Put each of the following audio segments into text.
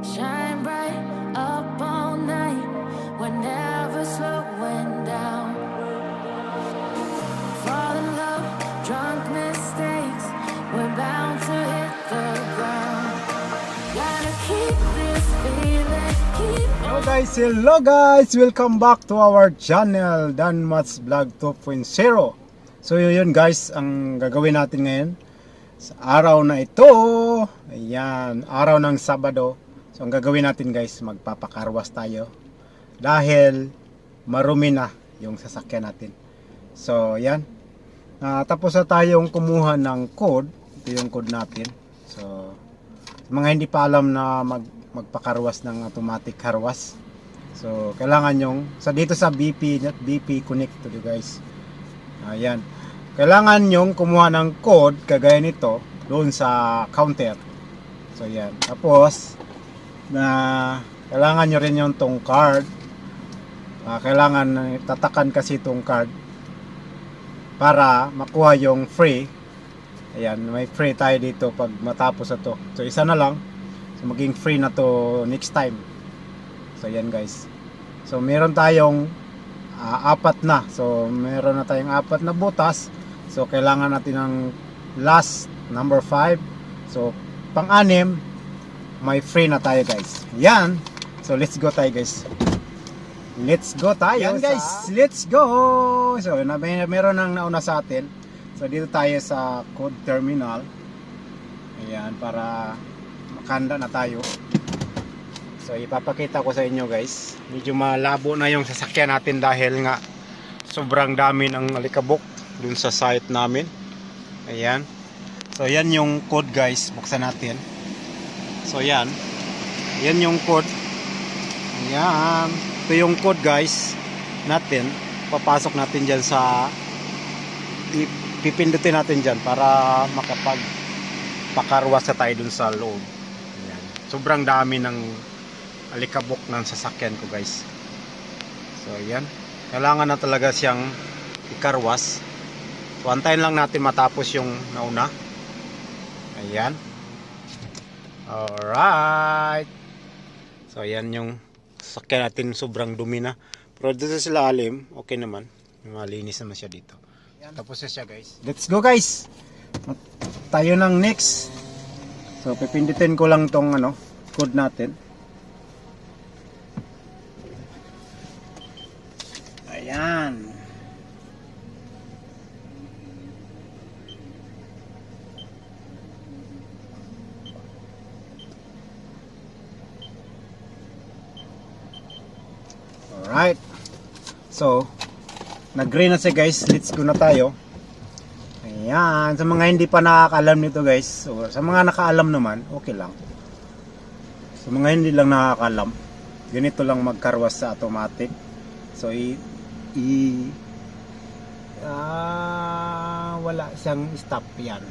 Shine bright up all night. We're never slowing down. Fall in love, drunk mistakes. We're bound to hit the ground. Gotta keep this feeling. Hello guys! Welcome back to our channel, Danmat's Vlog 2.0. So yun guys, ang gagawin natin ngayon sa araw na ito. Ayan, araw ng Sabado. So ang gagawin natin guys, magpapakarwas tayo. Dahil marumi na yung sasakyan natin. So yan, tapos na tayong kumuha ng code. Ito yung code natin. So mga hindi pa alam na magpakarwas ng automatic carwash. So kailangan yung dito sa BP Connect to guys. Ayan. Kailangan yung kumuha ng code kagaya nito doon sa counter. So yan. Tapos kailangan nyo rin yung tong card. Kailangan tatakan kasi tong card para makuha yung free. Ayan, may free tayo dito pag matapos na to. So isa na lang. So maging free na to next time. So yan guys. So meron tayong apat na. So meron na tayong apat na butas. So kailangan natin ng last number 5. So pang-anim may free na tayo guys. Yan. So let's go tayo guys. Let's go tayo. Yan guys. Let's go. So meron nang nauna sa atin. So dito tayo sa code terminal. Ayan, para makanda na tayo. So ipapakita ko sa inyo guys. Medyo malabo na yung sasakyan natin dahil nga sobrang dami ng alikabok dun sa site namin. Ayan. So yan yung code guys. Buksan natin. So yan. Yan yung code. Ayan. Ito yung code guys natin. Papasok natin dyan sa pipindutin natin dyan para makapagpakarwas na tayo dun sa loob. Ayan. Sobrang dami ng alikabok ng sasakyan ko guys. So ayan. Kailangan na talaga siyang ikarwas. So antayin lang natin matapos yung nauna. Ayan. Alright. So ayan yung sasakyan natin, sobrang dumi na. Pero dito sa lalim, okay naman. Malinis naman siya dito. Tapos na siya guys. Let's go guys. Tayo ng next. So pipindutin ko lang tong code natin. Ayan. Alright. So nag-green na siya guys. Let's go na tayo. Ayan. Sa mga hindi pa nakakaalam nito guys, so, sa mga nakaalam naman, okay lang. Sa mga hindi lang nakakaalam, ganito lang magkarwas sa automatic. So wala siyang stop yan.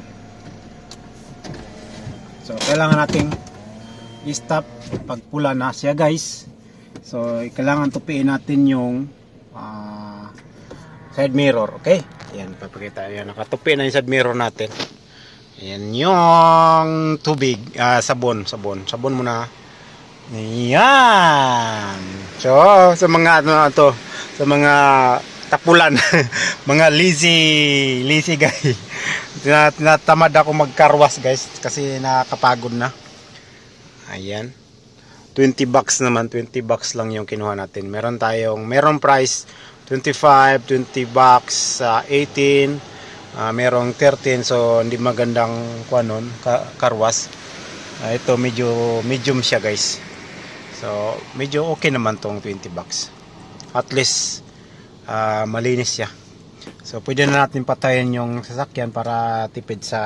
So kailangan nating i-stop pag pula na siya guys. So kailangan tupiin natin yung side mirror, okay? Ayan, papakita. Ayan, nakatupi na yung side mirror natin. Ayan yung tubig, sabon muna. Ayan. So, sa mga sa mga tapulan, mga lazy guy. Tinatamad ako magkarwas guys kasi nakakapagod na. Ayan. 20 bucks naman, 20 bucks lang yung kinuha natin. Merong price 25, 20 bucks, 18, merong 13, so hindi magandang karwas. Ito medyo medium siya guys. So medyo okay naman tong 20 bucks. At least malinis siya. So pwede na natin patayin yung sasakyan para tipid sa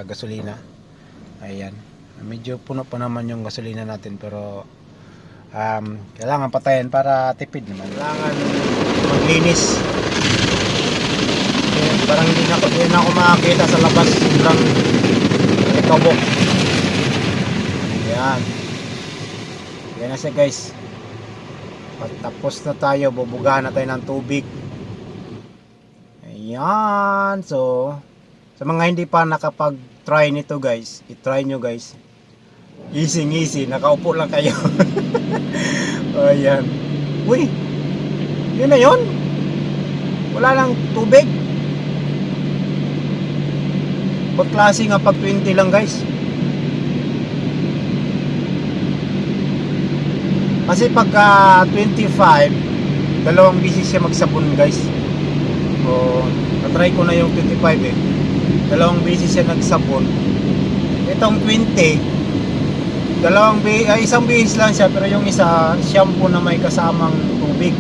gasolina. Ayan. Medyo puno pa naman yung gasolina natin pero kailangan patayin para tipid naman. Kailangan maglinis. Parang hindi na ako makakita sa labas. Sobrang kabok. Ayan. Ayan na siya guys. Tapos na tayo. Bubugahan na tayo ng tubig. Ayan. So sa mga hindi pa nakapag-try nito guys, i-try nyo guys. Easy, nakaupo lang kayo. Ayan. Uy, yun na yun. Wala lang tubig. Pag klase nga pag 20 lang guys. Kasi pagka 25, dalawang bisis siya magsabon guys. O, natry ko na yung 25 eh. Dalawang bisis siya nagsabon. Itong 20, isang bihis lang siya, pero yung isa shampoo na may kasamang tubig.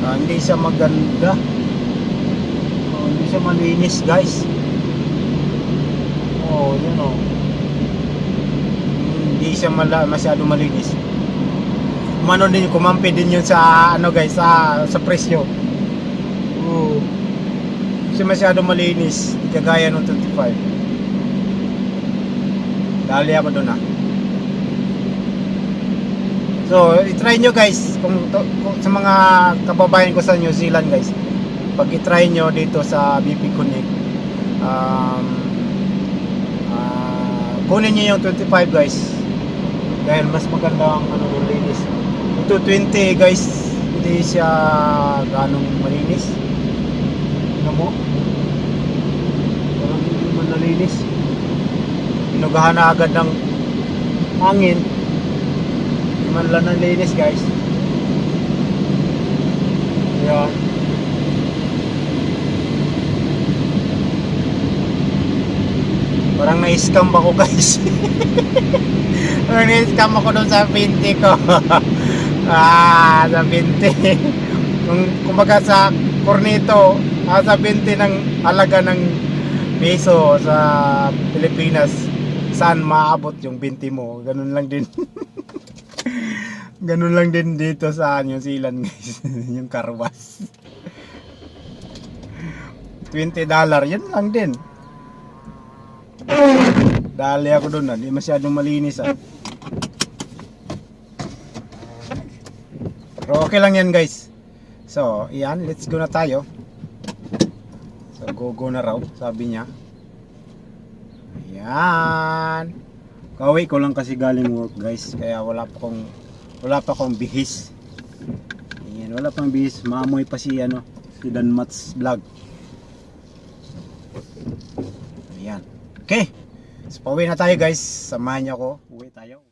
Hindi siya maganda. Hindi siya malinis guys. Yun o. Hindi siya masyado malinis. Kumampi din yun sa ano guys, sa presyo. Hindi siya masyado malinis, kagaya ng 25. Dali ako doon ah. So, i-try nyo guys kung sa mga kababayan ko sa New Zealand guys. Pag i-try nyo dito sa BP Connect, kunin nyo yung 25 guys. Dahil mas maganda ang linis. Ito 20 guys, hindi siya ganong malinis. Ano mo? Parang hindi man nalinis. Inugahan na agad ng hangin. Man lang ng linis guys. Ayan. Parang na-scam ako guys. Parang na-scam ako doon sa 20 ko. Sa 20. Kumbaga sa Cornito, sa 20 ng halaga ng peso sa Pilipinas, saan maabot yung 20 mo? Ganun lang din. Ganun lang din dito sa New Zealand guys. Yung carwash $20, yun lang din. Dali ako doon, hindi masyadong malinis ah. Pero okay lang yan guys. So, iyan, let's go na tayo. So, go na raw, sabi niya. Ayan. Kauwi ko lang kasi galing work guys, kaya wala pa akong bihis. Ayan, wala pang bihis. Maamoy pa si Danmat's vlog. Ayan. Okay. So, pauwi na tayo guys. Samahan niyo ako. Uwi tayo.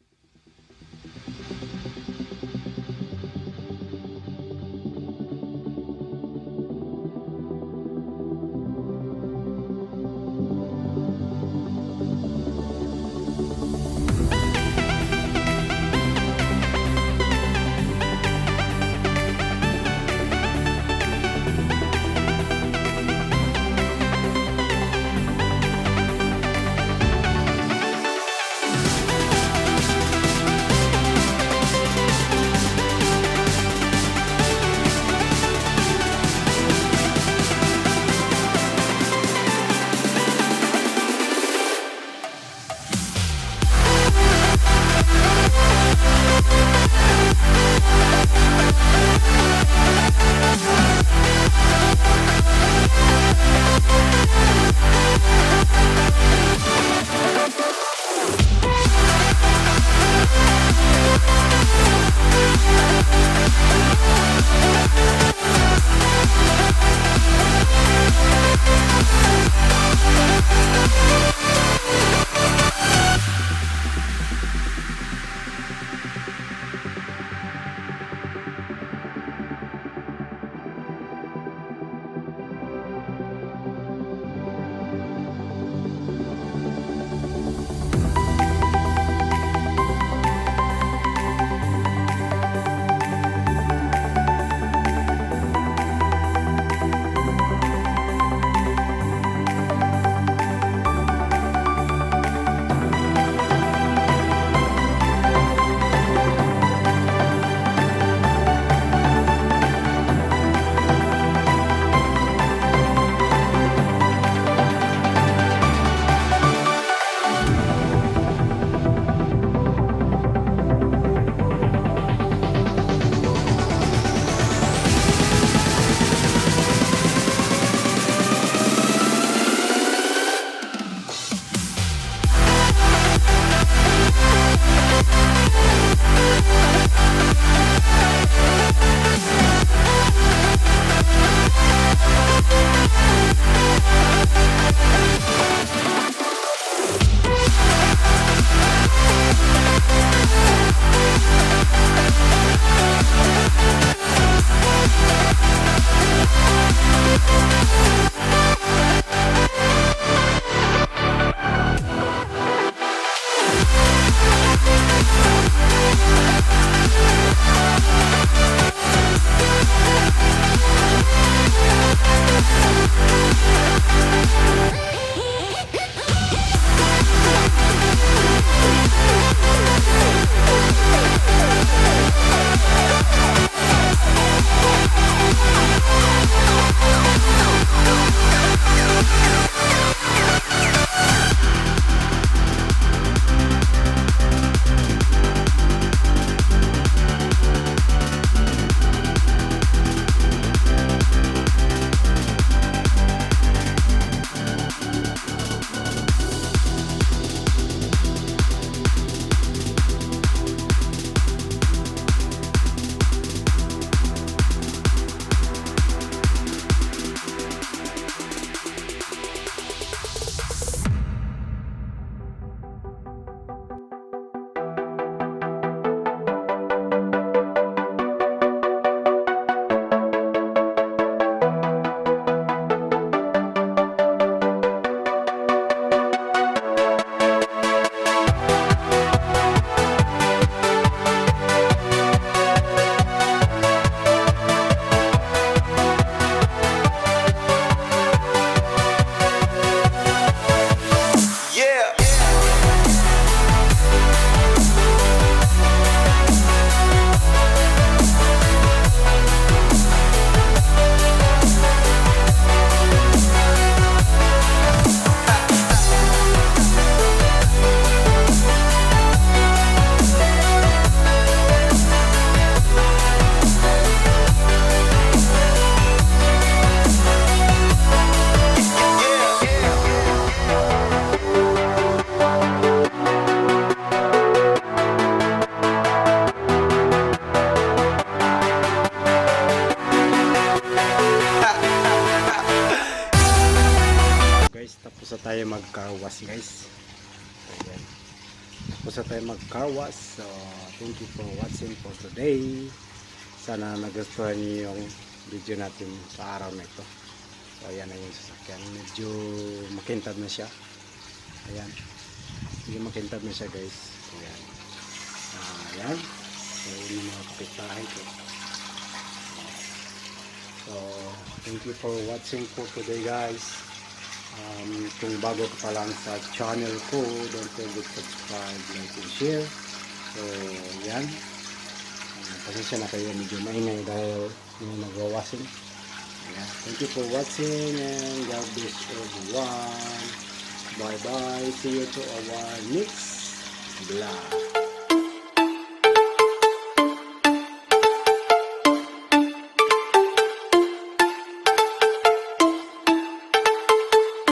Guys, tapos na tayo mag car wash guys. Ayan. Tapos na tayo mag car wash. So thank you for watching for today. Sana nagustuhan niyo yung video natin sa araw na ito. So ayan na yung sasakyan. Medyo makintad na siya. Ayan. Medyo makintad na siya guys. Ayan. Ayan. So yun yung mga kapitahin ko. So thank you for watching for today guys. Kung bago ka pa lang sa channel ko, don't forget to subscribe, like, and share. So yan. Pasensya na kayo, medyo maingay dahil yung nagwawashing. Ayan. Thank you for watching and God bless everyone. Bye bye. See you to our next vlog.